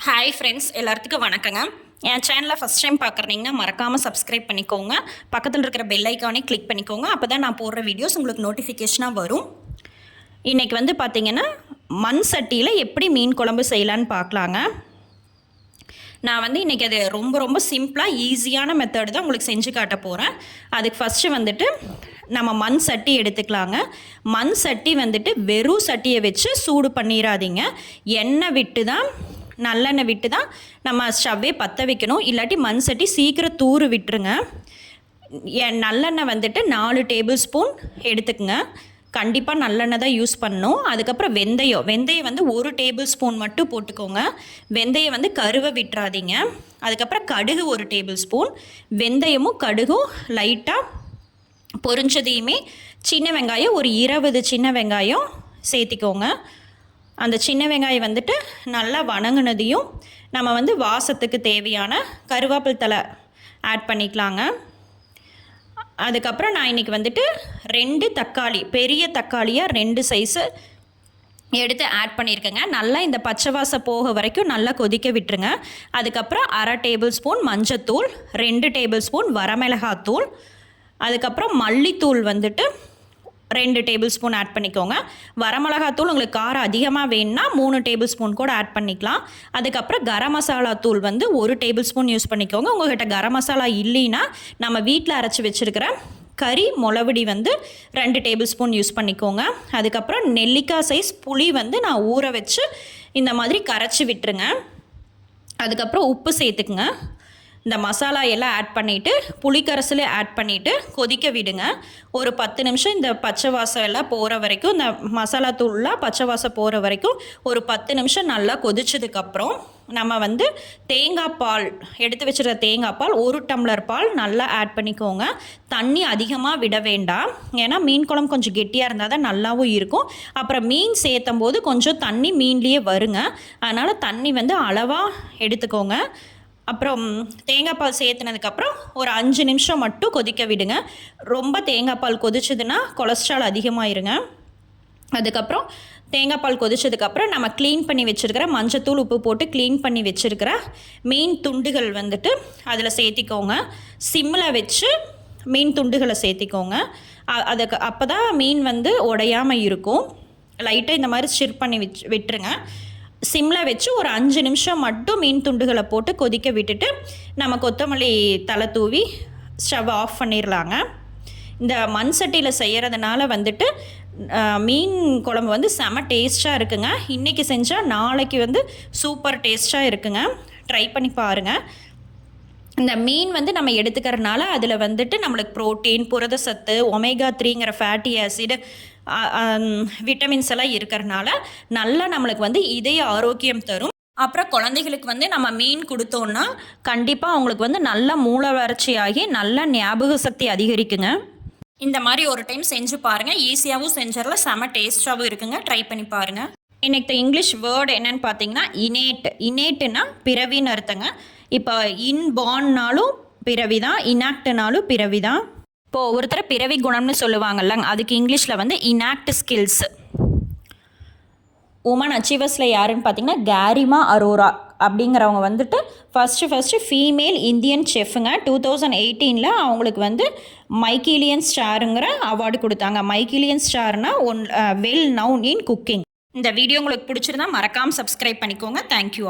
Hi friends, எல்லாத்துக்கும் வணக்கங்க. என் சேனலை ஃபஸ்ட் டைம் பார்க்குறீங்கன்னா மறக்காமல் சப்ஸ்கிரைப் பண்ணிக்கோங்க. பக்கத்தில் இருக்கிற பெல் ஐக்கானே கிளிக் பண்ணிக்கோங்க. அப்போ தான் நான் போடுற வீடியோஸ் உங்களுக்கு நோட்டிஃபிகேஷனாக வரும். இன்றைக்கி வந்து பார்த்திங்கன்னா மண் சட்டியில் எப்படி மீன் குழம்பு செய்யலான்னு பார்க்கலாங்க. நான் வந்து இன்றைக்கி அது ரொம்ப சிம்பிளாக ஈஸியான மெத்தட் தான் உங்களுக்கு செஞ்சு காட்ட போகிறேன். அதுக்கு ஃபஸ்ட்டு வந்துட்டு நம்ம மண் சட்டி எடுத்துக்கலாங்க. மண் சட்டி வந்துட்டு வெறும் சட்டியை வச்சு சூடு பண்ணிடாதீங்க. எண்ணெய் விட்டு தான், நல்லெண்ணெய் விட்டு தான் நம்ம ஸ்டவ்வே பற்ற வைக்கணும். இல்லாட்டி மண் சட்டி சீக்கிரம் தூறு விட்டுருங்க. நல்லெண்ணெய் வந்துட்டு 4 டேபிள் ஸ்பூன் எடுத்துக்கங்க. கண்டிப்பாக நல்லெண்ணெய் தான் யூஸ் பண்ணணும். அதுக்கப்புறம் வெந்தயம் வந்து 1 டேபிள் ஸ்பூன் மட்டும் போட்டுக்கோங்க. வெந்தயம் வந்து கருவை விட்டுறாதீங்க. அதுக்கப்புறம் கடுகு 1 டேபிள் ஸ்பூன். வெந்தயமும் கடுகும் லைட்டாக பொரிஞ்சதையுமே சின்ன வெங்காயம் ஒரு 20 சின்ன வெங்காயம் சேர்த்திக்கோங்க. அந்த சின்ன வெங்காயம் வந்துட்டு நல்லா வணங்கினதையும் நம்ம வந்து வாசத்துக்கு தேவையான கருவேப்பிலை தழை ஆட் பண்ணிக்கலாங்க. அதுக்கப்புறம் நான் இன்றைக்கி வந்துட்டு 2 தக்காளி, பெரிய தக்காளியாக 2 சைஸு எடுத்து ஆட் பண்ணியிருக்கேங்க. நல்லா இந்த பச்சை வாசம் போக வரைக்கும் நல்லா கொதிக்க விட்டுருங்க. அதுக்கப்புறம் 1/2 டேபிள் ஸ்பூன் மஞ்சத்தூள், 2 டேபிள் ஸ்பூன் வரமிளகாத்தூள், அதுக்கப்புறம் மல்லித்தூள் வந்துட்டு 2 டேபிள் ஸ்பூன் ஆட் பண்ணிக்கோங்க. வரமிளகாத்தூள் உங்களுக்கு காரம் அதிகமாக வேணும்னா 3 டேபிள் ஸ்பூன் கூட ஆட் பண்ணிக்கலாம். அதுக்கப்புறம் கரம் மசாலா தூள் வந்து 1 டேபிள் ஸ்பூன் யூஸ் பண்ணிக்கோங்க. உங்கள்கிட்ட கரம் மசாலா இல்லைன்னா நம்ம வீட்டில் அரைச்சி வச்சுருக்கிற கறி முளவடி வந்து 2 டேபிள் ஸ்பூன் யூஸ் பண்ணிக்கோங்க. அதுக்கப்புறம் நெல்லிக்காய் சைஸ் புளி வந்து நான் ஊற வச்சு இந்த மாதிரி கரைச்சி விட்டுருங்க. அதுக்கப்புறம் உப்பு சேர்த்துக்குங்க. இந்த மசாலா எல்லாம் ஆட் பண்ணிவிட்டு புளிக்கரசில் ஆட் பண்ணிவிட்டு கொதிக்க விடுங்க. ஒரு 10 நிமிஷம் இந்த பச்சை வாசம் எல்லாம் போகிற வரைக்கும், இந்த மசாலா தூள்லாம் பச்சை வாசம் போகிற வரைக்கும் ஒரு 10 நிமிஷம் நல்லா கொதிச்சதுக்கப்புறம் நம்ம வந்து தேங்காய் பால் எடுத்து வச்சுருக்க தேங்காய் பால் 1 டம்ளர் பால் நல்லா ஆட் பண்ணிக்கோங்க. தண்ணி அதிகமாக விட வேண்டாம். ஏன்னா மீன் குழம்பு கொஞ்சம் கெட்டியாக இருந்தால் தான் நல்லாவும் இருக்கும். அப்புறம் மீன் சேர்த்தும் போது கொஞ்சம் தண்ணி மீன்லேயே வருங்க. அதனால் தண்ணி வந்து அளவாக எடுத்துக்கோங்க. அப்புறம் தேங்காய் பால் சேர்த்துனதுக்கப்புறம் ஒரு 5 நிமிஷம் மட்டும் கொதிக்க விடுங்க. ரொம்ப தேங்காய் பால் கொதிச்சதுன்னா கொலஸ்ட்ரால் அதிகமாகிருங்க. அதுக்கப்புறம் தேங்காய் பால் கொதிச்சதுக்கப்புறம் நம்ம க்ளீன் பண்ணி வச்சுருக்கிற மஞ்சத்தூள் உப்பு போட்டு க்ளீன் பண்ணி வச்சுருக்கிற மீன் துண்டுகள் வந்துட்டு அதில் சேர்த்திக்கோங்க. சிம்மில் வச்சு மீன் துண்டுகளை சேர்த்திக்கோங்க. அதுக்கு அப்போ தான் மீன் வந்து உடையாமல் இருக்கும். லைட்டாக இந்த மாதிரி ஸ்டிர் பண்ணி விட்டுருங்க. சிம்மில் வச்சு ஒரு 5 நிமிஷம் மட்டும் மீன் துண்டுகளை போட்டு கொதிக்க விட்டுட்டு நம்ம கொத்தமல்லி தலை தூவி ஸ்டவ் ஆஃப் பண்ணிடலாங்க. இந்த மண் சட்டியில் செய்கிறதுனால வந்துட்டு மீன் குழம்பு வந்து செம டேஸ்ட்டாக இருக்குங்க. இன்றைக்கி செஞ்சால் நாளைக்கு வந்து சூப்பர் டேஸ்ட்டாக இருக்குங்க. ட்ரை பண்ணி பாருங்கள். இந்த மீன் வந்து நம்ம எடுத்துக்கிறதுனால அதில் வந்துட்டு நம்மளுக்கு ப்ரோட்டீன், புரத சத்து, ஒமேகா 3ங்கிற ஃபேட்டி ஆசிடு, விட்டமின்ஸ் எல்லாம் இருக்கிறதுனால நல்லா நம்மளுக்கு வந்து இதய ஆரோக்கியம் தரும். அப்புறம் குழந்தைகளுக்கு வந்து நம்ம மீன் கொடுத்தோன்னா கண்டிப்பாக அவங்களுக்கு வந்து நல்ல மூளை வளர்ச்சி ஆகி நல்ல ஞாபக சக்தி அதிகரிக்குங்க. இந்த மாதிரி ஒரு டைம் செஞ்சு பாருங்கள். ஈஸியாகவும் செஞ்சிடலாம், செம டேஸ்ட்டாகவும் இருக்குங்க. ட்ரை பண்ணி பாருங்கள். இன்னைக்கு இங்கிலீஷ் வேர்டு என்னன்னு பார்த்தீங்கன்னா இனேட்டுன்னா பிறவின்னு அர்த்தங்க. இப்போ இன்பார்ன்னாலும் பிறவி தான், இனாக்ட்னாலும் பிறவி தான். இப்போது ஒருத்தர் பிறவி குணம்னு சொல்லுவாங்கல்ல, அதுக்கு இங்கிலீஷில் வந்து இனாக்ட் ஸ்கில்ஸ். உமன் அச்சீவர்ஸில் யாருன்னு பார்த்தீங்கன்னா கேரிமா அரோரா அப்படிங்கிறவங்க வந்துட்டு ஃபஸ்ட்டு ஃபீமேல் இந்தியன் செஃப்புங்க. 2018 அவங்களுக்கு வந்து மைக்கேலியன் ஸ்டாருங்கிற அவார்டு கொடுத்தாங்க. மைக்கேலியன் ஸ்டார்னால் வெல் நவுன் இன் குக்கிங். இந்த வீடியோ உங்களுக்கு பிடிச்சிருந்தா மறக்காமல் சப்ஸ்கிரைப் பண்ணிக்கோங்க. தேங்க்யூ.